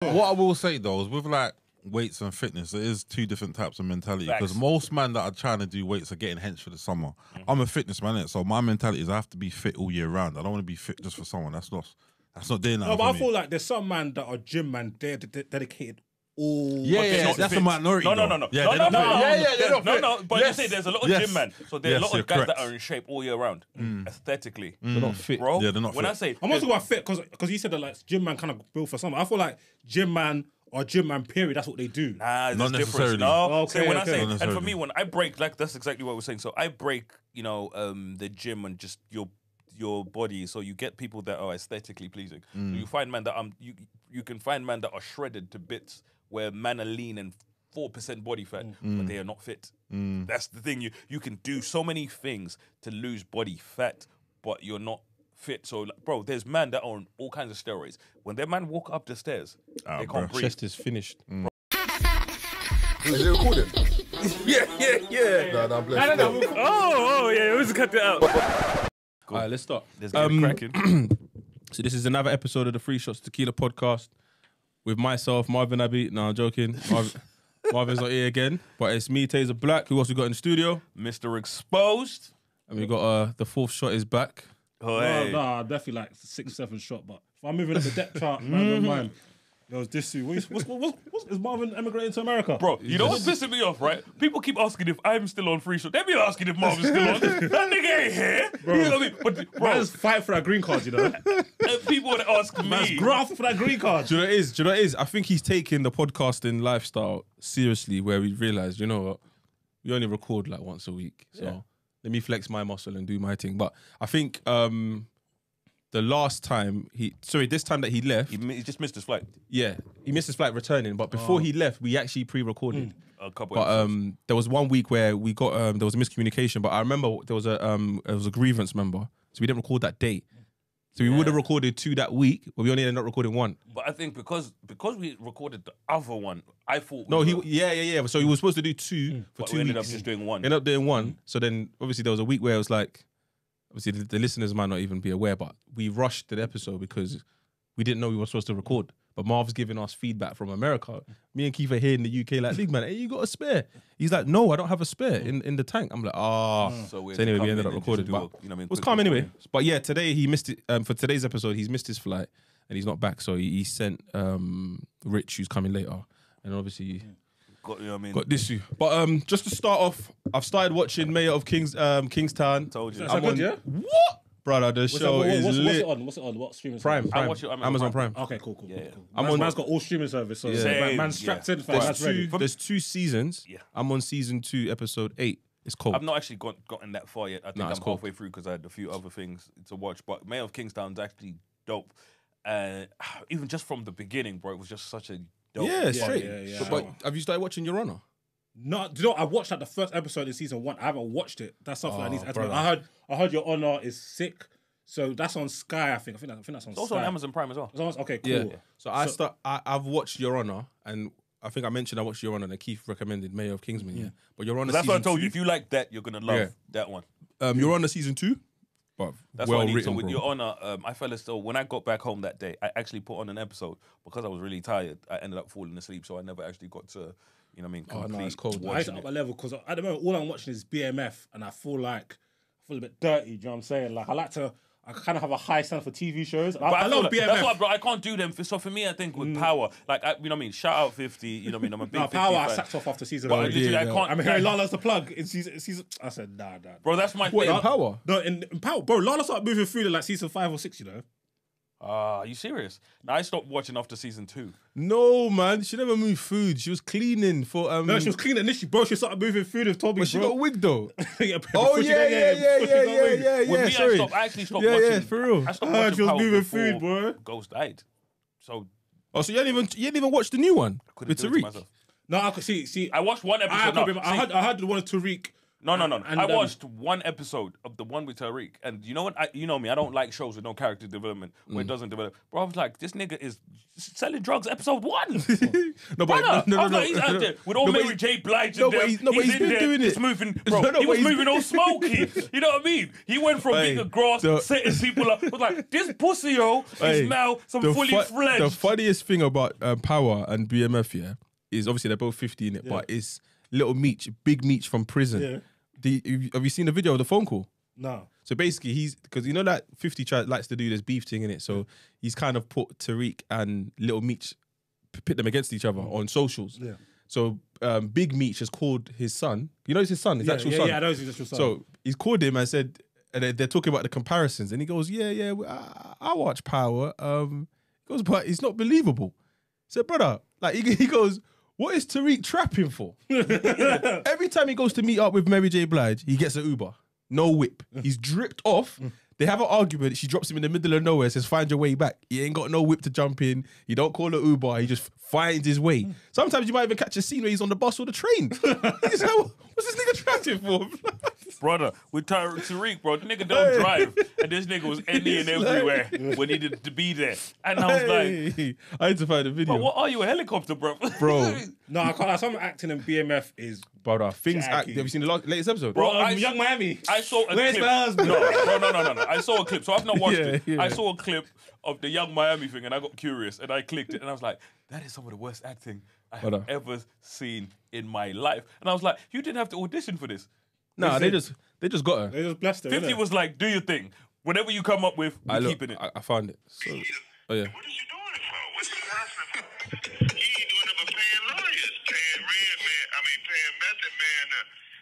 What I will say though is with like weights and fitness, there is two different types of mentality. Because most men that are trying to do weights are getting hench for the summer. I'm a fitness man, so my mentality is I have to be fit all year round. I don't want to be fit just for someone. That's not doing that. No, but I feel like there's some man that are gym man. They're dedicated. Yeah, that's a minority. No. But yes. you say there's a lot of gym man, so there's a lot of guys that are in shape all year round, aesthetically. They're not fit, bro. Yeah, they're not when fit. I say I'm also about fit because you said that like gym man kind of built for something. I feel like gym man or gym man period. That's what they do. Nah, not there's necessarily. difference. No, Okay, when okay. I say, Not and for me, when I break, like that's exactly what we're saying. So I break, the gym and just your body, so you get people that are aesthetically pleasing. So you find men that you can find men that are shredded to bits, where men are lean and 4% body fat, but they are not fit. That's the thing. You can do so many things to lose body fat, but you're not fit. So, like, bro, there's men that are on all kinds of steroids. When their man walk up the stairs, they can't breathe. Chest is finished. Is it recording? Yeah. No, I'm blessed. Oh, yeah. Let's cut it out. All right, let's start. Let's get cracking. So this is another episode of the Free Shots Tequila podcast with myself, Marvin Abbey. No, I'm joking. Marvin's not here again, but it's me, Tazer Black. Who else we got in the studio? Mr. Exposed. And we got the fourth shot is back. Oh, hey. No, definitely like 6, 7 shot. But if I'm moving up the depth chart, man, don't mind. There was Disu. Is Marvin emigrating to America? Bro, you know what's pissing me off, right? People keep asking if I'm still on Free Shot. They be asking if Marvin's still on. That nigga ain't here. Bro. You know what I mean? But, bro, Man's fight for that green card, you know. people would ask Man's me. grafting for that green card. Do you know what it is? I think he's taking the podcasting lifestyle seriously, where we realised, you know what? We only record like once a week. So let me flex my muscle and do my thing. But I think the last time this time that he left, He just missed his flight. yeah, he missed his flight returning. But before he left, we actually pre-recorded. A couple But there was one week where we got there was a miscommunication. But I remember there was a grievance member, so we didn't record that day. So we would have recorded 2 that week, but we only ended up recording 1. But I think because we recorded the other one, I thought No, yeah. So he was supposed to do 2 for but 2 we ended weeks. up just doing 1. Ended up doing 1. So then obviously there was a week where it was like, obviously the listeners might not even be aware, but we rushed the episode because we didn't know we were supposed to record. But Marv's giving us feedback from America. Me and Keith are here in the UK like, big man, hey, you got a spare? He's like, no, I don't have a spare in the tank. I'm like, So anyway, we ended up recording. But it was calm anyway. But yeah, today he missed it. For today's episode, he's missed his flight and he's not back. So he sent Rich, who's coming later. And obviously Got, you know what I mean? got Disu. But just to start off, I've started watching Mayor of Kingstown. Told you. Is that good, yeah? What? Brother, the show is lit. What's it on? What streaming Prime. service? I watch it. Amazon Prime. Okay, cool. I'm Man's got all streaming service, so Same, man's strapped in. There's That's ready. there's 2 seasons. Yeah. I'm on season 2, episode 8. It's cold. I've not actually gotten that far yet. I think I'm it's cool. halfway through because I had a few other things to watch. But Mayor of Kingstown's actually dope. Even just from the beginning, bro, it was just such a dope. Yeah, straight. yeah. But have you started watching Your Honor? No, do you know, I watched like the first episode in season 1. I haven't watched it. That's something I need to add to it. brother. I heard Your Honor is sick. So that's on Sky, I think. I think that's on It's also Sky. on Amazon Prime as well. Okay, cool. Yeah. So I've watched Your Honor, and I think I mentioned I watched Your Honor, and Keith recommended Mayor of Kingsman. Yeah. But Your Honor, That's what I season told 2, you. If you like that, you're gonna love that one. Your Honor season 2. But That's well what I need. written, So with bro. Your Honor, I fell asleep. When I got back home that day, I actually put on an episode because I was really tired. I ended up falling asleep, so I never actually got to, you know what I mean, complete it's cold. I used to watching up it. my level because at the moment all I'm watching is BMF, and I feel a bit dirty. Do you know what I'm saying? Like I kind of have a high standard for TV shows. But I feel love like, BMF. That's why, bro. I can't do them. So for me, I think with Power, like, you know what I mean. Shout out 50. You know what I mean. I'm a big 50 Power, I fan. sacked off after season But 1. literally, I can't. I'm hearing Lala's the plug in season. I said, nah. Bro, that's my What, thing. in Power? No, in Power, bro. Lala started moving food in like season 5 or 6. You know. Are you serious? Now I stopped watching after season 2. No, man. She never moved food. She was cleaning for... No, she was cleaning initially, bro. She started moving food with Toby, But she got a wig, though. yeah, Oh, before she yeah. With me, Sorry. I actually stopped watching. Yeah, for real. I stopped I heard watching she was Power moving before food, bro. Ghost died. So Oh, so you didn't even watch the new one couldn't with do it to Tariq? myself. No, I could see. I watched one episode. I heard the one with Tariq No. And, I watched one episode of the one with Tariq, and you know what? You know me. I don't like shows with no character development where it doesn't develop. Bro, I was like, this nigga is selling drugs. Episode 1. No, Brother, I was like, he's out there with all Mary J. Blige and them. He's been in there, doing it. He's moving, bro. He was moving all smoky. You know what I mean? He went from being a grass, setting people up. I was like, this pussy, yo, is now some fully fledged. The funniest thing about Power and BMF, yeah, is obviously they're both 50 in it, but it's Little Meech, Big Meech from prison. Yeah. Have you seen the video of the phone call? No. So basically, because you know that 50 likes to do this beef thing in it, so he's kind of put Tariq and Little Meech, pit them against each other on socials. Yeah. So Big Meech has called his son. You know it's his son, his actual son. Yeah, I know it's his actual son. So he's called him and said, and they're talking about the comparisons, and he goes, "Yeah, I watch Power." He goes, but it's not believable. I said, brother, like he goes, what is Tariq trapping for? Every time he goes to meet up with Mary J. Blige, he gets an Uber. No whip. He's dripped off. They have an argument. She drops him in the middle of nowhere, says, find your way back. He ain't got no whip to jump in. He don't call an Uber. He just finds his way. Sometimes you might even catch a scene where he's on the bus or the train. He's like, what's this nigga trapping for? Brother, with Tariq, bro, the nigga don't drive. And this nigga was any and everywhere when he needed to be there. And I was like, I had to find a video. But what are you, a helicopter, bro? Bro. No, I can't. Some acting in BMF is. Brother, things act. Jackie. Have you seen the latest episode? Bro, Young Miami. I saw a Where's clip. my husband? No. I saw a clip. So I've not watched it. Yeah. I saw a clip of the Young Miami thing and I got curious and I clicked it and I was like, that is some of the worst acting I have ever seen in my life. And I was like, you didn't have to audition for this. Nah, they just got her. They just blessed her. 50 was like, do your thing. Whatever you come up with, we're keeping it. I found it. So, oh yeah. What is you doing it for? What's he hustling for? He ain't doing it for paying lawyers, paying method man.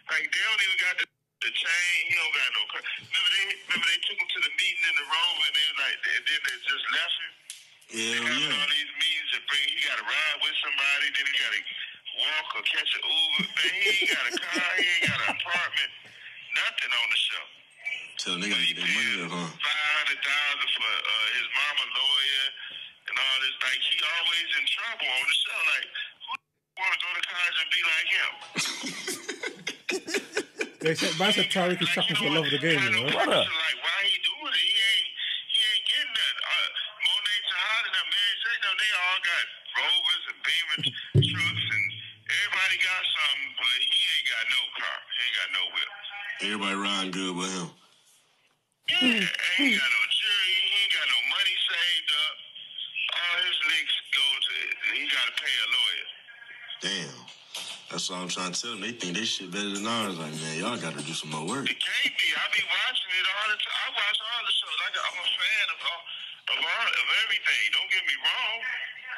Like they don't even got the chain. He don't got no. Remember they took him to the meeting in the Rover and they was like, and then they just left him. Yeah. All these meetings to bring. He got to ride with somebody. Then he got to walk or catch an Uber. Man, he ain't got a car. He ain't got an apartment. Nothing on the show. Tell them they gotta get their money up, huh? $500,000 for his mama lawyer and all this. Like he always in trouble on the show. Like who want to go to college and be like him? They said, man said Tariq is sucking for love of the game, you know? Brother. Like why he doing it? He ain't getting that. Monet Tahad and them, Mary J, they all got Rovers and Beamer trucks and everybody got something, but he ain't got no car. He ain't got no whip. Everybody riding good with him. Yeah, he ain't got no jury. He ain't got no money saved up. All his licks go to. He got to pay a lawyer. Damn. That's all I'm trying to tell them. They think they shit better than ours. Like, man, y'all got to do some more work. It can't be. I be watching it all the time. I watch all the shows. I'm a fan of everything. Don't get me wrong,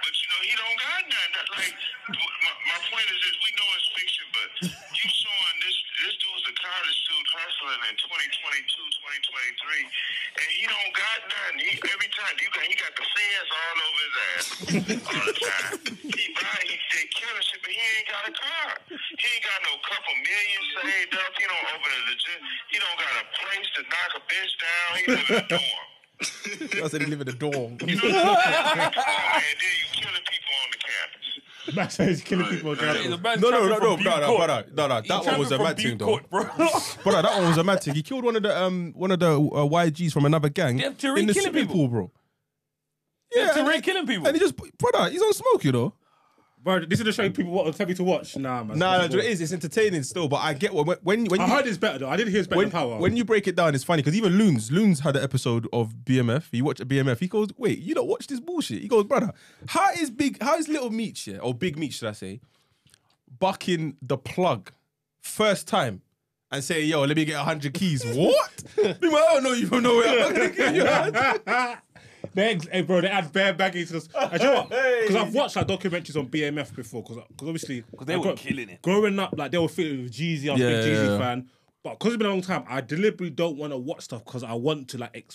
but he don't got nothing. Like my point is this: we know it's fiction, but you showing this dude's a college student hustling in 2022, 2023, and he don't got nothing. Every time he got the fans all over his ass all the time. They killing shit, but he ain't got a car. He ain't got no couple million saved up. He don't open a legit. He don't got a place to knock a bitch down. He live in a dorm. I said he live in a dorm. You know what I'm saying? And then you killing people on the campus. Man said he's killing people on campus. No. That one was a mad thing, though. Brother, that one was a mad thing. He killed one of the YGs from another gang Yeah, Tariq in the killing swimming people. pool, bro. Yeah, Tariq killing people. And he just, brother, he's on smoke, you know. Bro, this is the show people tell me to watch. Nah, man. Nah, it is. It's entertaining still, but I get when you I heard it's better though. I did hear it's better than Power. when you break it down, it's funny because even Loons had an episode of BMF. He watched a BMF. He goes, "Wait, you don't watch this bullshit?" He goes, "Brother, how is Little Meech, yeah, or Big Meech, should I say, bucking the plug first time and say, yo, let me get 100 keys? What? I don't know you from nowhere. I'm gonna give you 100. Hey, bro, they add bare baggage to this. You know what? Because I've watched like documentaries on BMF before, because obviously they were killing it. Growing up, like they were feeling with Jeezy. I was a big Jeezy fan, but because it's been a long time, I deliberately don't want to watch stuff because I want to like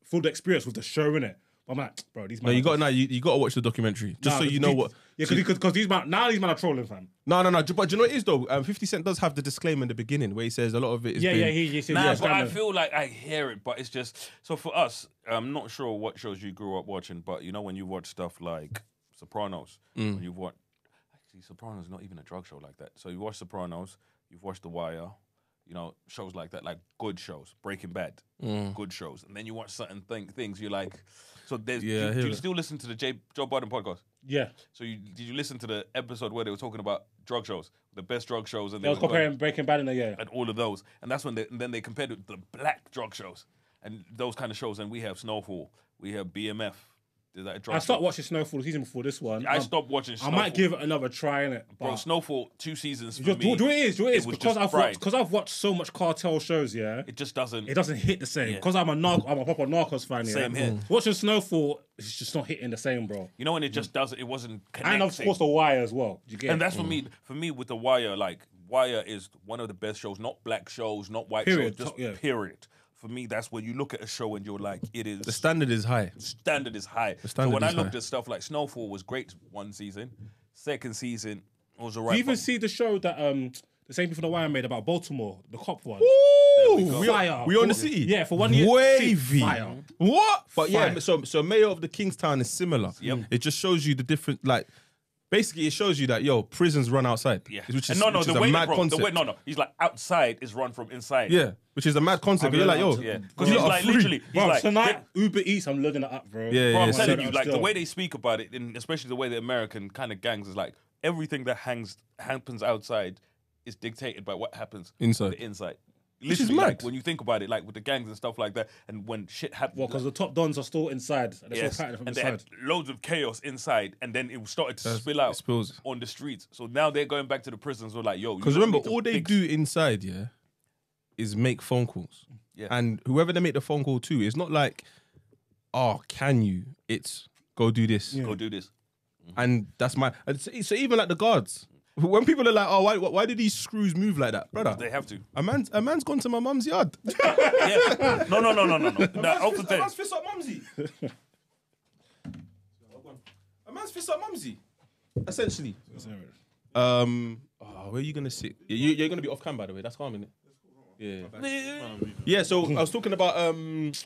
full the experience with the show, innit? I'm like, bro, these. No, you got to watch the documentary just so you know what. Yeah, because these man are trolling, fam. No. But do you know what it is though? 50 Cent does have the disclaimer in the beginning where he says a lot of it is. He says. Nah, but I feel like I hear it, but it's just so for us. I'm not sure what shows you grew up watching, but you know when you watch stuff like Sopranos, when you watch. Actually, Sopranos is not even a drug show like that. So you watch Sopranos, you've watched The Wire, you know, shows like that, like good shows, Breaking Bad, good shows, and then you watch certain things you're like, so there's. Do you still listen to the Joe Biden podcast? Yeah. So did you listen to the episode where they were talking about drug shows, the best drug shows, and They was comparing Breaking Bad and and all of those, and that's when they compared it with the black drug shows and those kind of shows, and we have Snowfall, we have BMF. Is that a drug I stopped watching Snowfall the season before this one. I stopped watching Snowfall. I might give it another try in it. Bro, Snowfall 2 seasons for do me. it is because I've watched so much cartel shows. Yeah, it just doesn't. It doesn't hit the same because I'm a proper Narcos fan. Yeah? Same here. Watching Snowfall, it's just not hitting the same, bro. You know, when it just doesn't. It wasn't connecting. And of course, The Wire as well. Do you get? And that's for me. For me, with The Wire, like Wire is one of the best shows. Not black shows, not white shows. Just period. For me, that's when you look at a show and you're like, it is. The standard is high. Standard is high. So when I looked at stuff like Snowfall was great 1 season, 2nd season was alright. Do you even see the show that the same people The Wire made about Baltimore, the cop one? Fire. We on the city. Yeah, for 1 year. Wavy. Fire. What? But Fire. yeah, so Mayor of the Kingstown is similar. Yep. It just shows you the different, like, basically it shows you that, prisons run outside. Yeah. Which is, the way a mad concept. He's like, outside is run from inside. Yeah, which is a mad concept. You're like, yeah. Because he's like, literally, he's Bro, like, tonight, Uber Eats, I'm loading it up, bro. Yeah, bro, I'm yeah, telling you, like, the way they speak about it, and especially the way the American kind of gangs is like, everything that happens outside is dictated by what happens inside. on the inside. Which is Literally, mad. like, when you think about it, like with the gangs and stuff like that, and when shit happens. Well, because the top dons are still inside. And they're still fighting from and they inside. had loads of chaos inside, and then it started to spill out on the streets. So now they're going back to the prisons. We're like, yo, because remember, all they do inside, is make phone calls. Yeah. And whoever they make the phone call to, it's not like, oh, can you? It's go do this. Go do this. And that's my. So even like the guards, when people are like, oh, why did these screws move like that, brother? They have to. A man's gone to my mum's yard. Yeah. No. A man's fist up mumsy. A man's fist up mumsy. Essentially. Where are you gonna sit? You're gonna be off cam, by the way. That's calm, innit? Yeah. Yeah. So I was talking about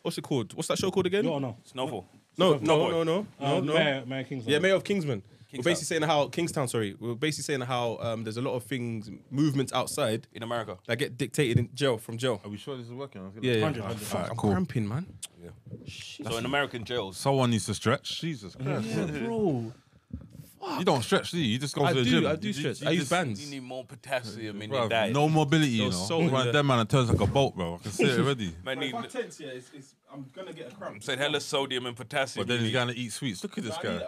what's it called? What's that show called again? No. Snowfall. No. Mayor Kingsman. Yeah, Mayor of Kingsman. We're basically saying how Kingstown. Sorry, we're basically saying how there's a lot of movements outside In America. that get dictated in jail from jail. Are we sure this is working? Yeah. 100. I'm cramping, man. So in American jails. Someone needs to stretch. Jesus Christ. Bro. You don't stretch, do you? You just go to the gym. I do stretch. I use bands. You need more potassium in Bro, your diet. no mobility, you know. so Right, good. that man, it turns like a boat, bro. I can see it already. Man, need, tense, I'm gonna get a cramp. said hella sodium and potassium. But then he's gonna eat sweets. Look at this guy.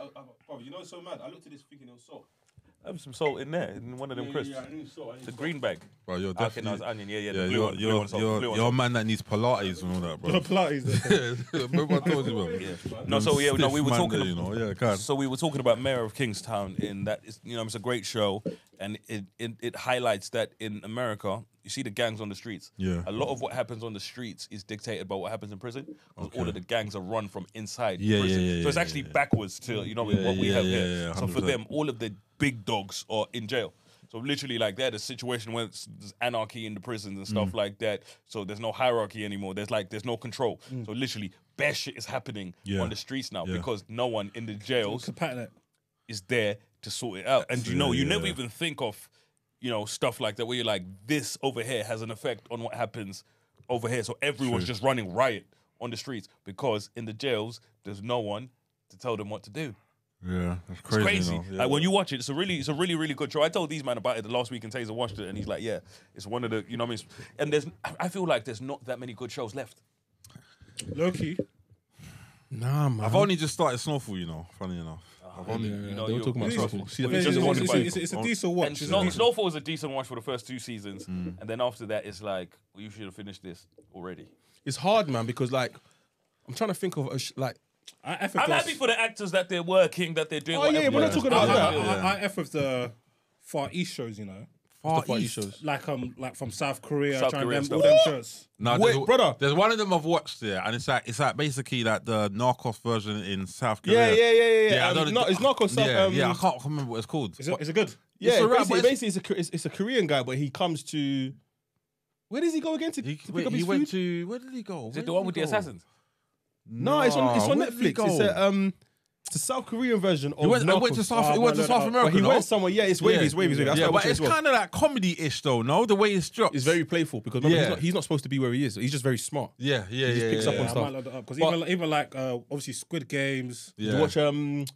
You know, it's so mad. I looked at this thinking it was salt. Have some salt in there, in one of them crisps. The green bag. Bro, you're Okay, no, definitely. it's onion. Yeah, Yeah, the blue one. Blue one, salt, blue one, you're a salt. man that needs Pilates and all that, bro. Pilates. Remember I told you, bro. No, so yeah, no, we were talking. There, you know, yeah, God. So we were talking about Mayor of Kingstown. In that, it's a great show, and it highlights that in America, you see the gangs on the streets. Yeah. A lot of what happens on the streets is dictated by what happens in prison. Because all of the gangs are run from inside Yeah, prison. yeah, so it's actually backwards to what we have here. yeah, so for 100%. them, all of the big dogs are in jail. So literally, like that, a situation where there's anarchy in the prisons and stuff like that. So there's no hierarchy anymore. There's no control. So literally, bad shit is happening on the streets now because no one in the jails is there to sort it out. And you never even think of, stuff like that where you're like, this over here has an effect on what happens over here. So everyone's just running riot on the streets because in the jails there's no one to tell them what to do. Yeah, that's It's crazy. crazy. You know? Yeah. Like when you watch it, it's a really, really good show. I told these man about it the last week and Tazer watched it and he's like, yeah, it's one of the, you know what I mean? And I feel like there's not that many good shows left. Low-key. Nah, man. I've only just started Snowfall, funny enough. I've only, They were talking about Snowfall. See, It's just one It's a decent watch. And isn't it? Snowfall is a decent watch for the first 2 seasons. And then after that, it's like, well, you should have finished this already. it's hard, man, because like I'm trying to think of I F I'm with happy for the actors that they're working, that they're doing. Oh, yeah, whatever. we're not talking about that. I F with the Far East shows, Far East shows. Like from South Korea, South trying Korea them, stuff. all them shirts. No, Wait, brother. There's one of them I've watched there, and it's like basically like the Narcos version in South Korea. Yeah. I don't know. It's Narcos stuff. Yeah, I can't remember what it's called. Is it good? Yeah, It's alright, basically it's a Korean guy, but he comes to. Where does he go again to pick up his went food? to. Where did he go? Is it the one with the assassins? No, it's on where did he Netflix. go? It's It's the South Korean version of He went to South America. But he no? went somewhere. Yeah, it's wavy. It's wavy. That's Yeah, what but I'm it's saying as well. kind of like comedy-ish though. No, the way it's dropped. It's very playful because remember, he's not supposed to be where he is. He's just very smart. Yeah. He just picks up on I stuff. might load that up because even like obviously Squid Games. Yeah. Did you watch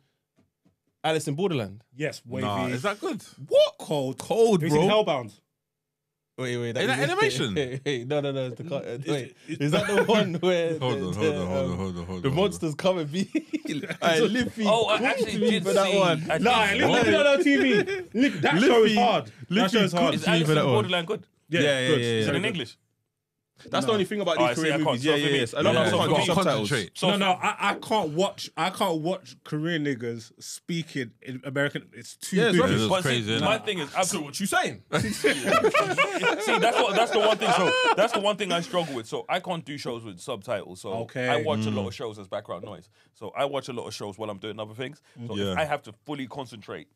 Alice in Borderland? Yes, wavy. Nah, is that good? What cold? Cold, Have you seen bro. Hellbound? Wait. Is that animation? No. It's the wait, is that the one where Hold on. the monsters come and be? Liffy. Oh, I actually did for that see. one. I did see- Liffy on TV. That show is hard. That show is hard. Is Alice in Borderland good? Yeah, Yeah, good. yeah, Is it Very in good. English? That's the only thing about Oh, I these see, Korean I movies. can't- Yeah. so A lot of yeah. them So can't do can't subtitles. concentrate. No, I can't watch Korean niggas speaking in American. It's too Yeah, it's big. rubbish. It's But crazy, see, isn't my it? thing is, So what you saying? see, that's the one thing. So that's the one thing I struggle with. So I can't do shows with subtitles. So Okay. I watch a lot of shows as background noise. So I watch a lot of shows while I'm doing other things. So Yeah. if I have to fully concentrate,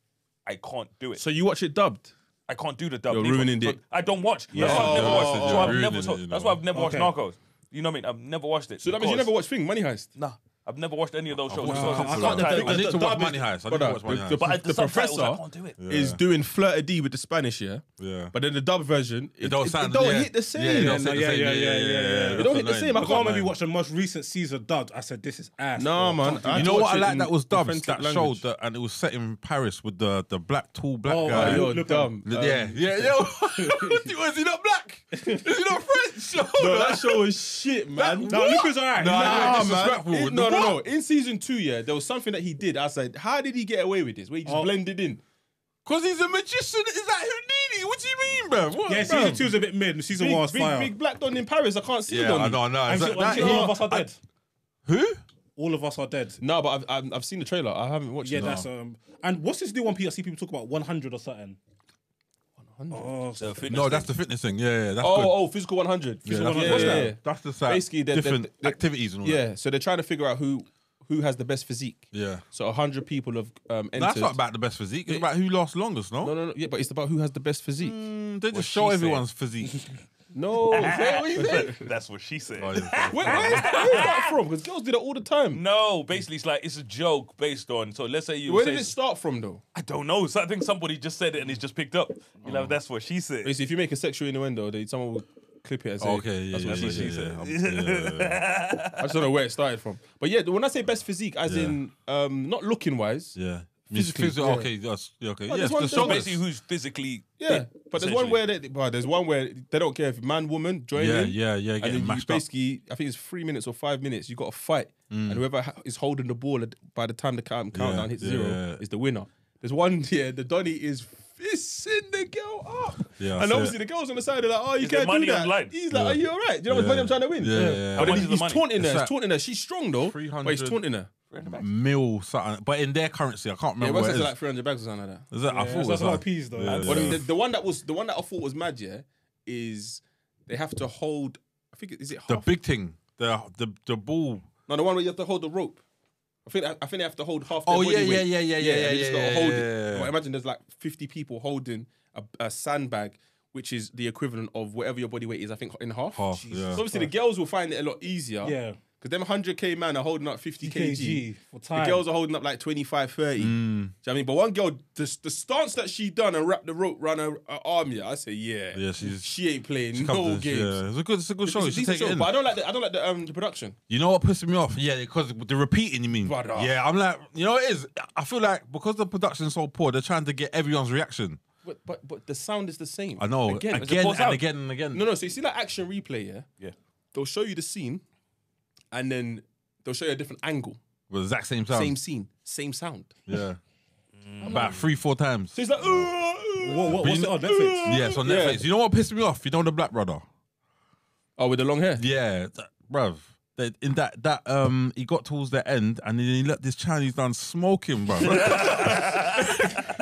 I can't do it. So you watch it dubbed? I can't do the dub. You're neither. ruining So it. I don't watch. Yeah. That's why I've never Oh, watched. oh, So oh, I've ruining never. it, So you that's know. why I've never watched Okay. Narcos. You know what I mean? I've never watched it. So that means you because- never watched Money Heist? Nah, I've never watched any of those shows. I because can't- it's I can't- subtitles. I need to the watch dub Money is- Heist. I need Brother, to watch Money the- Heist. But the subtitles, I professor can't do it. is doing Flirty D with the Spanish, yeah? Yeah. But then the dub version, It don't sound. don't yeah. hit the same. Yeah, it don't sound the Yeah, same. yeah. It don't hit the same. I I can't can't remember watch the most recent season dubbed. I said this is ass. No, bro. man. You know what I watch it like in that was dubbed? authentic That language. showed that, and it was set in Paris with the tall black Oh, guy. You're Look, dumb. Yeah. Was he not black? Is he not French? No, that show was shit, man. No, Luca's alright. Nah, man. disrespectful. No. In season 2, yeah, there was something that he did. I said, how did he get away with this? Where he just blended in. Because he's a magician. Is that Houdini? What do you mean, bro? What, Yeah, bruv? season 2 is a bit mid. Season 1 was fire. Big black done in Paris. I can't see it Yeah, on I it. know. And That, all of us are dead. who? All of us are dead. No, but I've seen the trailer. I haven't watched Yeah, it. that's and what's this new one? I see people talk about 100 or something. 100. Oh, No, that's the fitness thing. Yeah, that's good. Oh, physical 100. Yeah, Physical that's, 100. what's yeah, that? yeah. That's just like Basically, different activities and all that. Yeah, so they're trying to figure out who has the best physique. Yeah. So 100 people have entered. That's not about the best physique. It's about who lasts longest, no? No. Yeah, but it's about who has the best physique. They just show she everyone's physique. No, what you saying? That's what she said. Oh, yeah. Where's that from? Because girls do that all the time. No, basically it's a joke based on. So let's say you. Where say, did it start from, though? I don't know. So I think somebody just said it and it's just picked up. You know, that's what she said. Basically, if you make a sexual innuendo, someone will clip it and say, Okay, yeah, that's what yeah, she yeah, said. yeah. I just don't know where it started from. But yeah, when I say best physique, as Yeah. in not looking wise. Yeah. Physically, Physical, yeah. okay, that's okay. But Yes, there's one- the there's So strongest. basically, who's physically? Yeah, fit, but there's one essentially. where they don't care if man, woman join Yeah, in. yeah, And getting then you mashed up. basically, I think it's 3 minutes or 5 minutes. You got to fight, and whoever is holding the ball by the time the countdown hits zero yeah. is the winner. There's one here. The Donny is fisting the girl up, Yeah, I and see obviously it. the girl's on the side. They're like, "Oh, you Is there can't do money that." on the line? He's like, Yeah. "Are you all right? Do you know how much money I'm trying to win?" Yeah, yeah. How But much then is the he's money? taunting her. It's He's like taunting her. She's strong though, but he's 300. taunting her. Mil something, but in their currency, I can't Yeah, remember what's what it it is. like 300 bags or something like that. Is it? I thought it was that's a lot like of peas though. Yeah, But yeah. the one that I thought was mad, yeah, is they have to hold. I think is it the half? big thing, the ball. No, the one where you have to hold the rope. I think they have to hold half. Their Oh, body yeah, weight. yeah. They just gotta hold it. yeah. Well, imagine there's like 50 people holding a sandbag, which is the equivalent of whatever your body weight is. I think in half. Half, yeah. So obviously the girls will find it a lot easier. Yeah. Because them 100k man are holding up 50 kg. kg for The time. girls are holding up like 25, 30. Do you know what I mean? But one girl, the stance that she done and wrapped the rope around her arm, yeah, I say, yeah. She ain't playing no games. Yeah, it's a good show. You It's a should decent take it show, in. but I don't like the production. You know what pisses me off? Yeah, because the repeating, you mean? Brother. Yeah, I'm like, you know what it is? I feel like because the production's so poor, they're trying to get everyone's reaction. But the sound is the same. I know. Again Is it paused out? and again and again. No. So you see that action replay, yeah? Yeah. They'll show you the scene, and then they'll show you a different angle. With the exact same sound. Same scene, same sound. Yeah. About 3-4 times. So it's like, What's it on Netflix? Yeah, it's on Netflix. You know what pissed me off? You know the black brother? oh, with the long hair. Yeah, bruv. In that he got towards the end and then he let this Chinese man smoke him, bruv.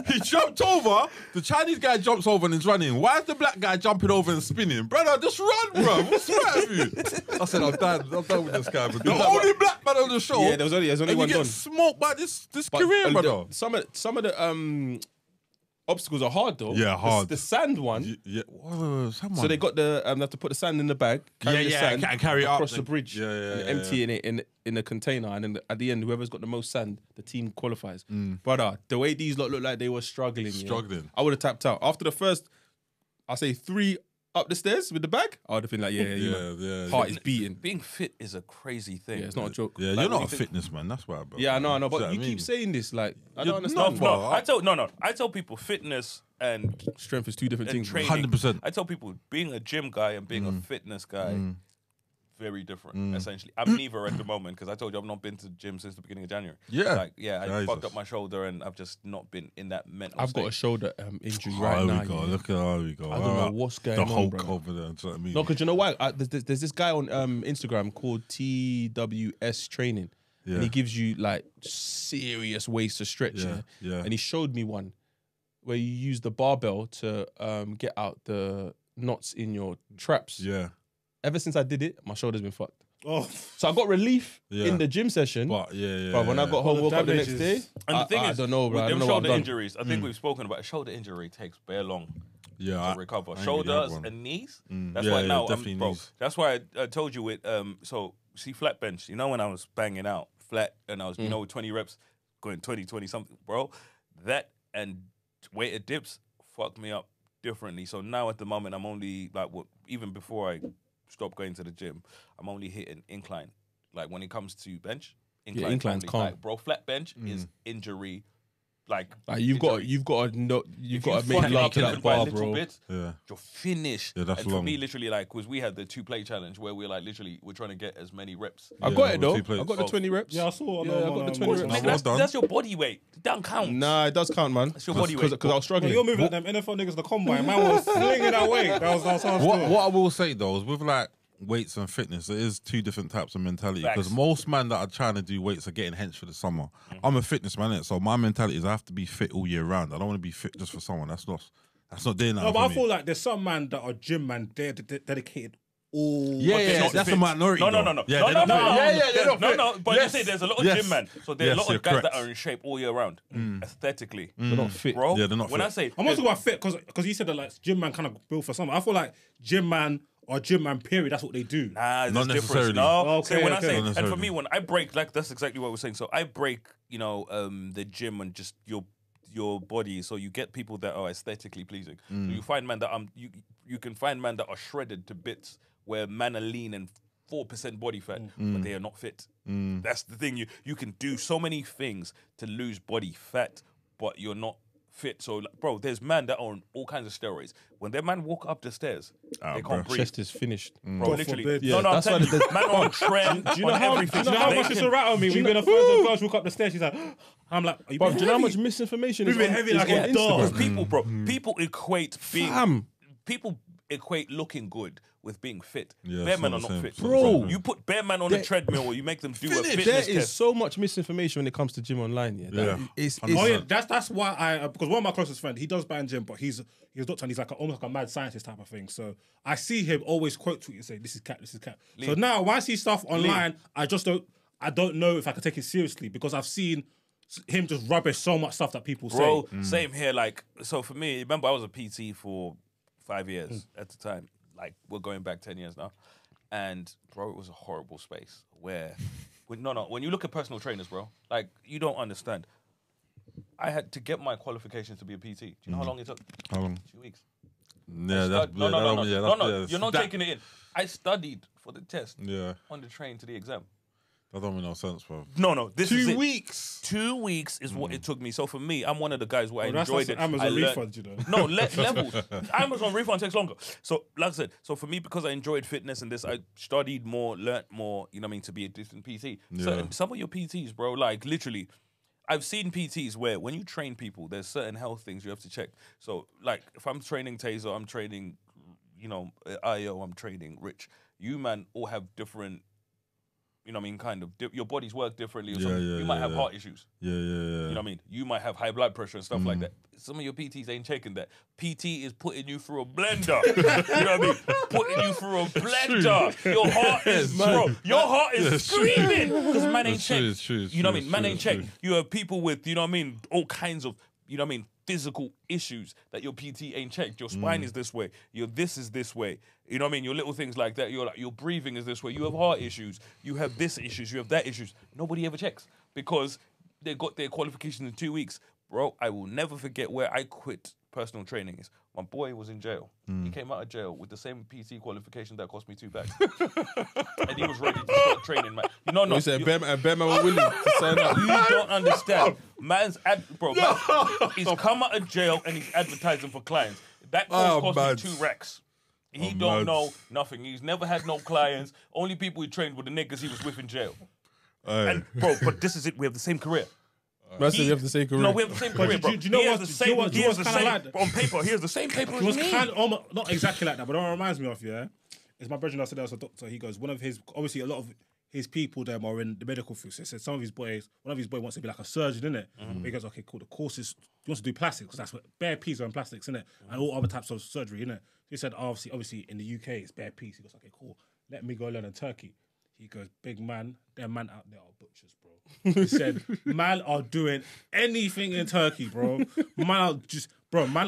He jumped over. The Chinese guy jumps over and is running. Why is the black guy jumping over and spinning? Brother, just run, bruv. What's the matter with you? I said, I'm done with this guy. But the only black man on the show. Yeah, there's only and one you get done. smoked by this But, Korean brother. Some of the obstacles are hard though. Yeah, hard. The sand one. Yeah. So they got the they have to put the sand in the bag, carry the sand, and carry it up across the bridge, and empty in a container, and then at the end, whoever's got the most sand, the team qualifies. Brother, the way these lot look like they were struggling. I would have tapped out after the first. I say 3 up the stairs with the bag. I would have been like, heart is beating. Being fit is a crazy thing. Yeah, it's not a joke. Yeah, Like, you're not a fitness man. That's why, bro. Yeah, I know. But you keep saying this, like, I don't understand. I tell people fitness and Strength is 2 different things. training. 100%. I tell people being a gym guy and being a fitness guy, very different. Essentially, I'm neither at the moment because I told you I've not been to the gym since the beginning of January. Yeah, I fucked up my shoulder and I've just not been in that mental. I've got a shoulder injury right now. Look at how we go. I don't know what's going the on, Hulk bro. over there. Do you know what I mean? No, because you know why? There's this guy on Instagram called TWS Training, and he gives you like serious ways to stretch. Yeah. And he showed me one where you use the barbell to get out the knots in your traps. Yeah. Ever since I did it, my shoulder's been fucked. Oh, So I got relief in the gym session. But But when I got home, woke up the next damages. day, And the thing I is, don't know, bro. with I don't them know what I've shoulder done. injuries, I think we've spoken about shoulder injury takes bare long Yeah. to recover. I ain't really had Shoulders one. and knees. That's Yeah, why yeah, now, definitely bro. knees. That's why I told you with so see flat bench. You know when I was banging out flat and I was you know with 20 reps going 20 something, bro. That and weighted dips fucked me up differently. So now at the moment I'm only like even before I stop going to the gym, I'm only hitting incline. Like when it comes to bench, incline's only. calm. Like, bro, flat bench is injury. Like you've got to make love to that bar, bro. Bits, Yeah. you're finished. Yeah, that's and for long. me, literally, like, because we had the 2-plate challenge where we're like, literally, we're trying to get as many reps. I got it with though. 2 plates. I got the 20 reps. yeah, I saw. Yeah, I got the 20 reps. Nigga, well done. that's your body weight. It don't count. Nah, it does count, man. That's your body weight. Because I was struggling. You're moving like them NFL niggas the combine. Man was slinging that weight. That was how I was doing. What I will say though is with like weights and fitness, there is 2 different types of mentality. Because Facts. most men that are trying to do weights are getting hench for the summer. I'm a fitness man, innit? So my mentality is I have to be fit all year round. I don't want to be fit just for someone. That's not doing that. No, but for I me. feel like there's some man that are gym man. They're dedicated all. Yeah, that's a minority. No. though. No. Yeah, they're not fit. No. But you say there's a lot of Yes. gym man. So there are a Yes, lot you're of guys that correct. are in shape all year round, aesthetically. They're not fit. Bro, Yeah, they're not when fit. I say I'm not talking about fit because you said that like gym man kind of built for someone. I feel like gym man or gym man period. That's what they do. Nah, Not there's difference. necessarily. No, Okay, so when I okay. say, Not and for necessarily. me, when I break, like that's exactly what we're saying. So I break, the gym and just your body. So you get people that are aesthetically pleasing. So you find man that you can find man that are shredded to bits, where man are lean and 4% body fat, but they are not fit. That's the thing. You can do so many things to lose body fat, but you're not fit. So, like, bro, there's man that are on all kinds of steroids. When their man walk up the stairs, they can't breathe. Chest is finished. Bro, God literally. forbid. No, I'm that's telling why you, man on trend. Do you know how much They it's can- a rat on me? We've been a first girls walk up the stairs. She's like, I'm like, are you Bro, being do you know how heavy? much misinformation We've is been on, heavy is like on a dog. Instagram? People, bro, people equate being Fam. people equate looking good with being fit. Yeah, Bare it's men not are the not same. fit. It's not the same. You put bare man on a treadmill or you make them do a There fitness is test. so much misinformation when it comes to gym online. Yeah, Yeah. It's, Oh yeah, that's why because one of my closest friends, he does band gym, but he's a doctor and he's like almost like a mad scientist type of thing. So I see him always quote tweet and say, "This is cat, this is cat." So now when I see stuff online, I don't know if I can take it seriously because I've seen him just rubbish so much stuff that people Bro, say. same here. Like, so for me, remember I was a PT for 5 years at the time. Like, we're going back 10 years now. And, bro, it was a horrible space where, when you look at personal trainers, bro, like, you don't understand. I had to get my qualifications to be a PT. Do you know how long it took? How long? 2 weeks. Yeah, that's No, yeah, you're not that- taking it in. I studied for the test Yeah, on the train to the exam. that don't make no sense, bro. No, this is 2 it. weeks. 2 weeks is what it took me. So for me, I'm one of the guys where I That's enjoyed like it. Amazon I learned- refund, you know. No, levels. Amazon refund takes longer. So, like I said, so for me, because I enjoyed fitness and this, I studied more, learnt more, you know what I mean, to be a decent PT. So Yeah. some of your PTs, bro, like literally, I've seen PTs where when you train people, there's certain health things you have to check. So, like, if I'm training Tazer, I'm training, IO, I'm training Rich. You, man, all have different, you know what I mean, kind of, your bodies work differently or Yeah, something. yeah, you might yeah, have yeah. heart issues. Yeah. You know what I mean? You might have high blood pressure and stuff like that. Some of your PTs ain't checking that. PT is putting you through a blender. You know what I mean? Putting you through a blender. Your heart is, bro, your heart is screaming because man ain't It's true, checked. it's true, it's You know what I true, mean? Man it's ain't true, checked. it's You have people with, you know what I mean, all kinds of you know what I mean, physical issues that your PT ain't checked. Your spine is this way. This is this way. You know what I mean? Your little things like that. You're like, your breathing is this way. You have heart issues. You have this issues. You have that issues. Nobody ever checks because they got their qualification in 2 weeks. Bro, I will never forget where I quit personal training. My boy was in jail. He came out of jail with the same PT qualification that cost me $2. And he was ready to start training, man. You know, no. You said bear man was willing to sign up. You don't understand. Man's he's come out of jail and he's advertising for clients. That cost me 2 racks. He don't know nothing. He's never had no clients. Only people he trained were the niggas he was with in jail. And bro, but this is it. We have the same career. We have the same career. No, we have the same career, bro. Do you know what? He has the same on paper. He has the same paper as me. Not exactly like that, but what it reminds me of, is my brother that said as a doctor. He goes, obviously a lot of his people there are in the medical field. So he said one of his boys wants to be like a surgeon, innit? But he goes, okay, cool. The course is, he wants to do plastics because that's what bare piece on plastics, innit? And all other types of surgery, innit? He said, obviously in the UK it's bare piece. He goes, okay, cool. Let me go learn in Turkey. He goes, big man, them man out there are butchers, bro. He said, man are doing anything in Turkey, bro. Man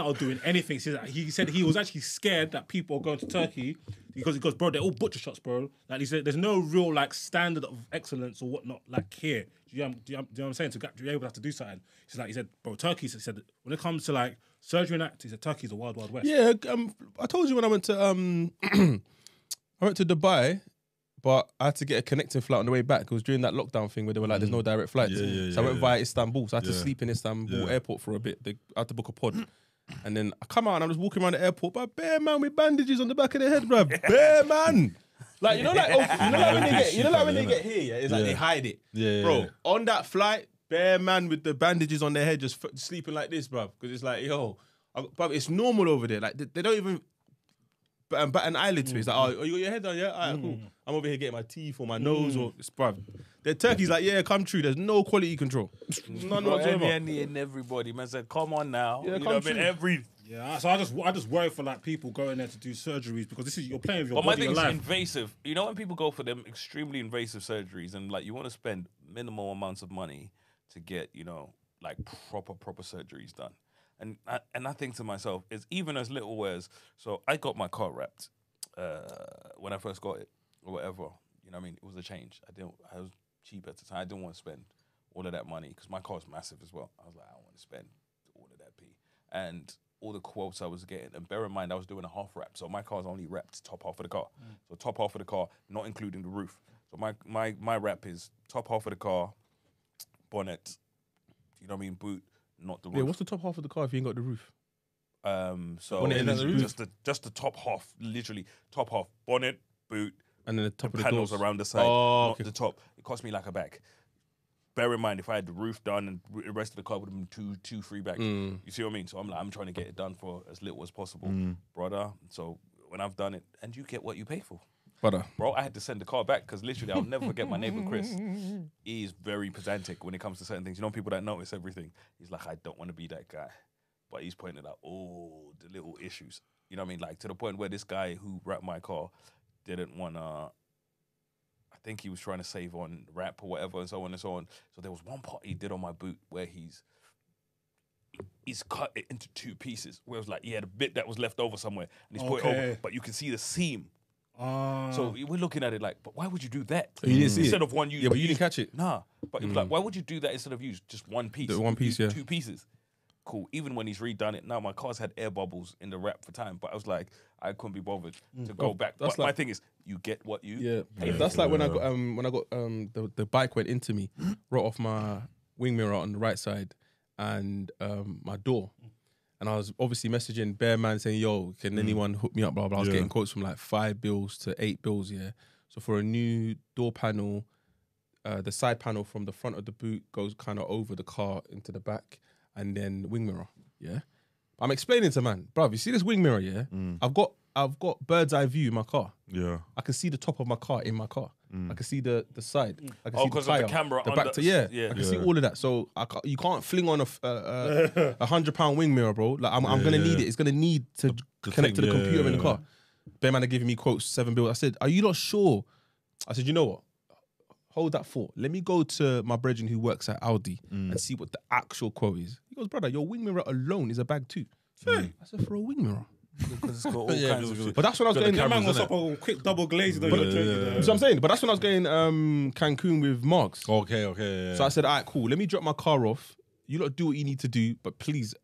are doing anything. He said he was actually scared that people are going to Turkey because bro, they're all butcher shops, bro. Like he said, there's no real like standard of excellence or whatnot like here. Do you know what I'm saying? To be able to have to do something. He said, bro, Turkey. He said when it comes to like surgery and that, he said Turkey's a wild, wild west. Yeah, I told you when I went to I went to Dubai. But I had to get a connecting flight on the way back. It was during that lockdown thing where they were like, there's no direct flights. So I went via Istanbul. So I had to sleep in Istanbul airport for a bit. I had to book a pod. And then I come out and I'm just walking around the airport, but bare man with bandages on the back of their head, bro. Bare man. Like, you know when they get here, it's like they hide it. Bro, on that flight, bare man with the bandages on their head just sleeping like this, bro. Because it's like, but it's normal over there. Like, they don't even bat an eyelid to me. It's like, oh, you got your head on? Yeah? All right, cool. I'm over here getting my teeth or my nose or it's bruv. The Turkey's like, yeah, come true. There's no quality control. None whatsoever. And everybody, man, said, come on now. Yeah, you know what I mean? So I just worry for like people going there to do surgeries because you're playing with your body. But my thing is invasive. You know when people go for them extremely invasive surgeries and like you want to spend minimal amounts of money to get, like proper surgeries done. And I think to myself, it's even as little as, so I got my car wrapped when I first got it or whatever. You know what I mean? It was a change. I was cheap at the time. I didn't want to spend all of that money because my car's massive as well. I was like, I don't want to spend all of that P. And all the quotes I was getting, and bear in mind, I was doing a half wrap. So my car's only wrapped top half of the car. So top half of the car, not including the roof. So my wrap is top half of the car, bonnet, you know what I mean, boot, not the roof. Yeah, what's the top half of the car if you ain't got the roof? So just the top half, literally top half, bonnet, boot, and then the top of the panels doors around the side, not the top. It cost me like a bag. Bear in mind, if I had the roof done and the rest of the car would have been two free bags. You see what I mean? So I'm trying to get it done for as little as possible, brother. So when I've done it, and you get what you pay for. Bro, I had to send the car back because literally I'll never forget my neighbor Chris. He's very pedantic when it comes to certain things. You know, people that notice everything. He's like, I don't want to be that guy. But he's pointed out all the little issues. You know what I mean? Like to the point where this guy who wrapped my car didn't want to, I think he was trying to save on wrap or whatever and so on and so on. So there was one part he did on my boot where he's cut it into two pieces. Where it was like, yeah, the bit that was left over somewhere. And he's put it over, but you can see the seam. So we're looking at it like, but why would you do that? You didn't see instead it? of one use. Yeah, but you didn't catch it. Nah. But it was like, why would you do that instead of use just one piece? The one piece, Two pieces. Cool. Even when he's redone it, now my car's had air bubbles in the wrap for time, but I was like, I couldn't be bothered to go back. But my thing is, you get what you pay. That's like when I got the bike went into me, wrote off my wing mirror on the right side and my door. And I was obviously messaging Bear Man saying, yo, can anyone hook me up, blah, blah. I was getting quotes from like $5 to $8, yeah. So for a new door panel, the side panel from the front of the boot goes kind of over the car into the back, and then wing mirror, yeah. I'm explaining to man, bruv, you see this wing mirror, yeah? I've got bird's eye view in my car. Yeah. I can see the top of my car in my car. I can see the side. I can see because the tire, of the camera. The back to, I can see all of that. So you can't fling on a £100 wing mirror, bro. Like I'm gonna need it. It's gonna need to connect to the computer in the car. Bear man are giving me quotes $7 bills. I said, are you not sure? I said, you know what? hold that thought. Let me go to my brethren who works at Audi and see what the actual quote is. He goes, brother, your wing mirror alone is a bag too. I said, for a wing mirror. Because it's got all kinds of shit. But that's when I was going. That man was up on quick double glazing. That's what I'm saying. But that's when I was going Cancun with Marks. Okay. Yeah. So I said, all right, cool. Let me drop my car off. You lot do what you need to do, but please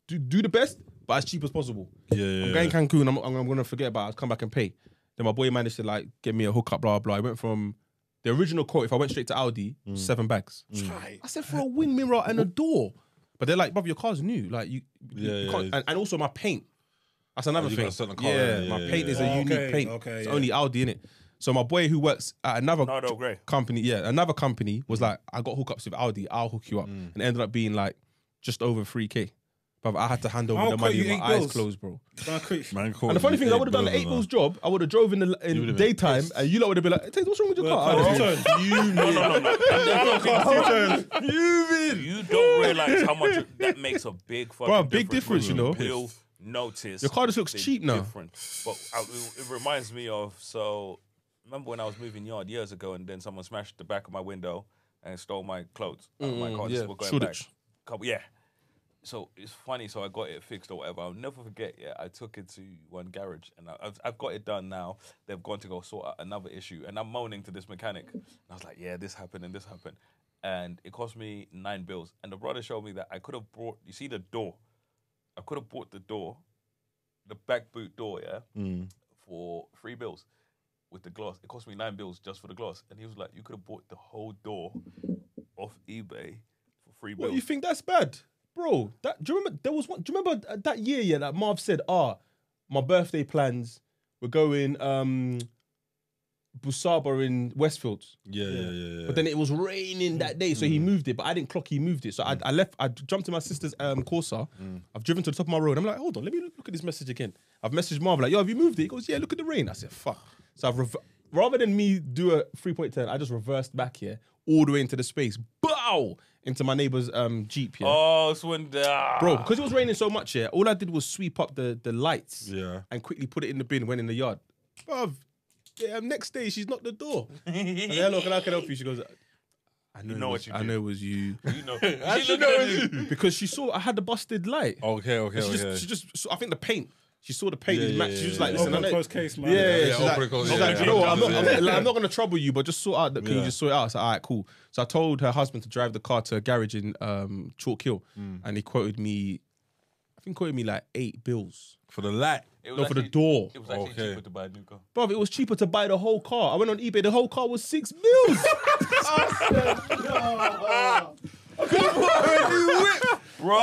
do the best, but as cheap as possible. I'm going Cancun. I'm going to forget about it. I'll come back and pay. Then my boy managed to like get me a hookup, blah, blah. I went from the original quote, if I went straight to Audi, 7 bags. I said, for a wing mirror and a door. But they're like, bruv, your car's new. Like you can't, and also my paint. That's another thing. My paint is a unique paint. It's only Audi, innit? So my boy who works at another company, was like, I got hookups with Audi, I'll hook you up. And it ended up being like just over 3K. But I had to hand over the money with my eyes closed, bro. And the funny thing is, I would have done the 8 bills job. I would have drove in the daytime, and you lot would have been like, "Hey, what's wrong with your car?" You don't realize how much that makes a big fucking difference, you know. You'll notice your car just looks cheap now. But it reminds me of, so remember when I was moving yard years ago, and then someone smashed the back of my window and stole my clothes out of my car. Yeah. So it's funny. So I got it fixed or whatever. I'll never forget. Yeah, I took it to one garage, and I've got it done now. They've gone to go sort out another issue, and I'm moaning to this mechanic. And I was like, "Yeah, this happened and this happened," and it cost me 9 bills. And the brother showed me that I could have brought. You see the door? I could have bought the door, the back boot door, for 3 bills with the glass. It cost me 9 bills just for the glass, and he was like, "You could have bought the whole door off eBay for 3 bills." What, you think that's bad? Bro, do you remember there was one? Do you remember that year? That Marv said, my birthday plans were going Busaba in Westfields. Yeah. But then it was raining that day, so he moved it. But I didn't clock he moved it. So I left. I jumped in my sister's Corsa. I've driven to the top of my road. I'm like, hold on, let me look at this message again. I've messaged Marv like, yo, have you moved it? He goes, yeah, look at the rain. I said, fuck. So I've rather than me do a 3.10, I just reversed back here all the way into the space. Bow! Into my neighbour's Jeep, yeah. Oh, it's when bro, because it was raining so much, yeah, all I did was sweep up the lights and quickly put it in the bin, went in the yard. Bruv, next day, she's knocked the door. I said, hello, can I help you? She goes, I know it was you. You know. I should know it was you. Because she saw I had the busted light. Okay. She just, I think the paint. She saw the paint. She was like, listen, open close case, man. She's like, you know what, I'm not going to trouble you, but just sort out can you just sort it out? I said, all right, cool. So I told her husband to drive the car to a garage in Chalk Hill, and he quoted me like 8 bills. For the light? For the door. It was actually cheaper to buy a new car. Bro, it was cheaper to buy the whole car. I went on eBay, the whole car was 6 bills. I said, no. I couldn't buy a new whip. Bro,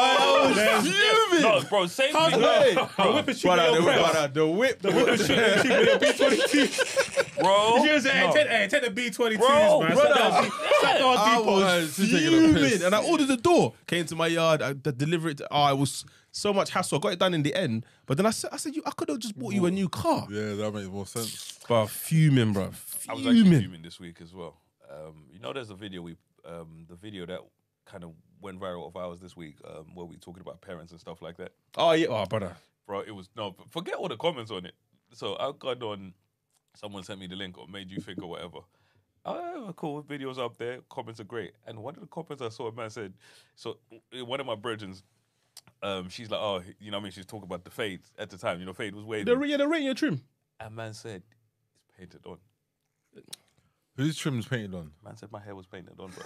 no, bro, same thing. The whip is cheaper than the whip. The whip is cheaper than B22. Bro. You say, take the B22s, bro, man. I was fuming. And I ordered the door. Came to my yard. I delivered it. It was so much hassle. I got it done in the end. But then I said, I could have just bought you a new car. Yeah, that makes more sense. But fuming, bro. I was actually fuming this week as well. You know, there's a video the video that kind of went viral of ours this week, where we talking about parents and stuff like that. Oh yeah, brother. Bro, it was forget all the comments on it. So I got on, someone sent me the link or made you think or whatever. Oh, cool, videos up there, comments are great. And one of the comments I saw, a man said, so one of my brethrens, she's like, oh, you know what I mean? She's talking about the fade at the time. You know, fade was waving. The rain, your trim. And man said, it's painted on. Whose trim's painted on? Man said my hair was painted on, bro.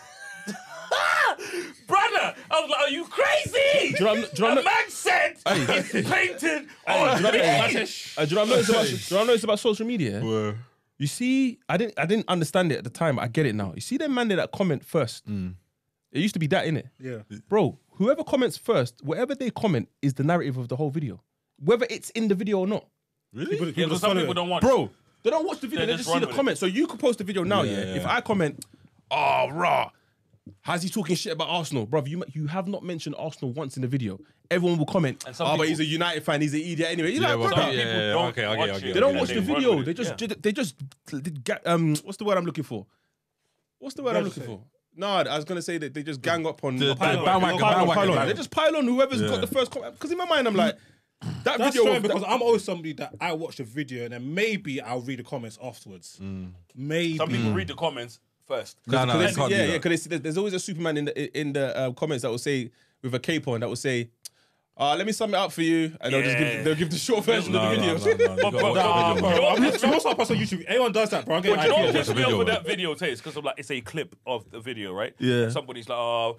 Brother, I was like, are you crazy? The man said it's painted on. Do you know what I noticed about social media? Where? You see, I didn't understand it at the time. I get it now. You see them man that comment first. It used to be that, innit? Yeah. Bro, whoever comments first, whatever they comment is the narrative of the whole video. Whether it's in the video or not. Really? Because some people don't watch. Bro, they don't watch the video, they just see the comments. So you could post the video now, yeah? If I comment, rah, how's he talking shit about Arsenal? Bruv, you have not mentioned Arsenal once in the video. Everyone will comment, but he's a United fan, he's an idiot anyway. You're like, brother, they don't watch the video. They just what's the word I'm looking for? No, I was going to say that they just gang up on... bandwagon. They just pile on whoever's got the first comment. Because in my mind, I'm like... That's video because I'm always somebody that I watch the video and then maybe I'll read the comments afterwards. Maybe. Some people read the comments, first. No, they can't do that. Yeah, because there's always a Superman in the comments that will say with a cape on that will say, let me sum it up for you, and they'll give the short version of the video. What's up on YouTube? Anyone does that, bro? But you don't piss me off with that video, Taze, because it's a clip of the video, right? Yeah. And somebody's like,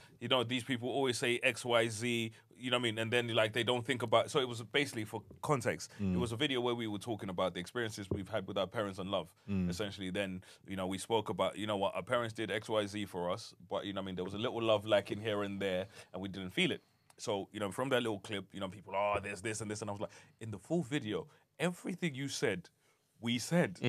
these people always say X, Y, Z, you know what I mean? And then like they don't think about. So it was basically for context. It was a video where we were talking about the experiences we've had with our parents and love. Essentially, then we spoke about what our parents did X, Y, Z for us, but you know what I mean. There was a little love lacking here and there, and we didn't feel it. So, from that little clip, people, there's this and this. And I was like, in the full video, everything you said, we said.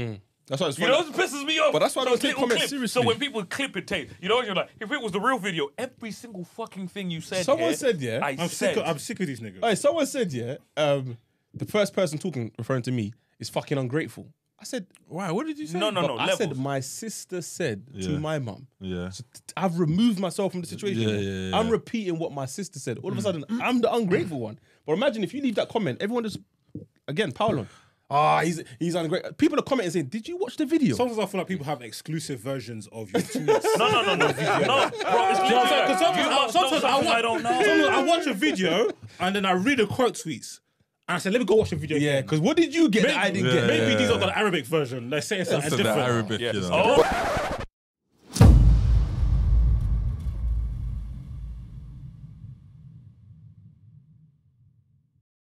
That's why it's funny. It pisses me off. But that's why I don't take comments clip. seriously. So when people clip it, you're like, if it was the real video, every single fucking thing you said. Someone said, yeah. I'm sick of these niggas. Hey, someone said, yeah, the first person talking, referring to me, is fucking ungrateful. I said, why? What did you say? No. I said, my sister said to my mum. Yeah. So I've removed myself from the situation. Yeah. I'm repeating what my sister said. All of a sudden, I'm the ungrateful one. But imagine if you leave that comment, everyone just, again, Paolo. He's ungrateful. People are commenting saying, did you watch the video? Sometimes I feel like people have exclusive versions of your tweets. No. No, bro. Sometimes I don't know. Sometimes I watch a video and then I read the quote tweets. And I said, let me go watch the video Yeah, again. because what did you get that I didn't get? Maybe these are the Arabic version. Let's say it's That's different. Arabic, Yeah. you know.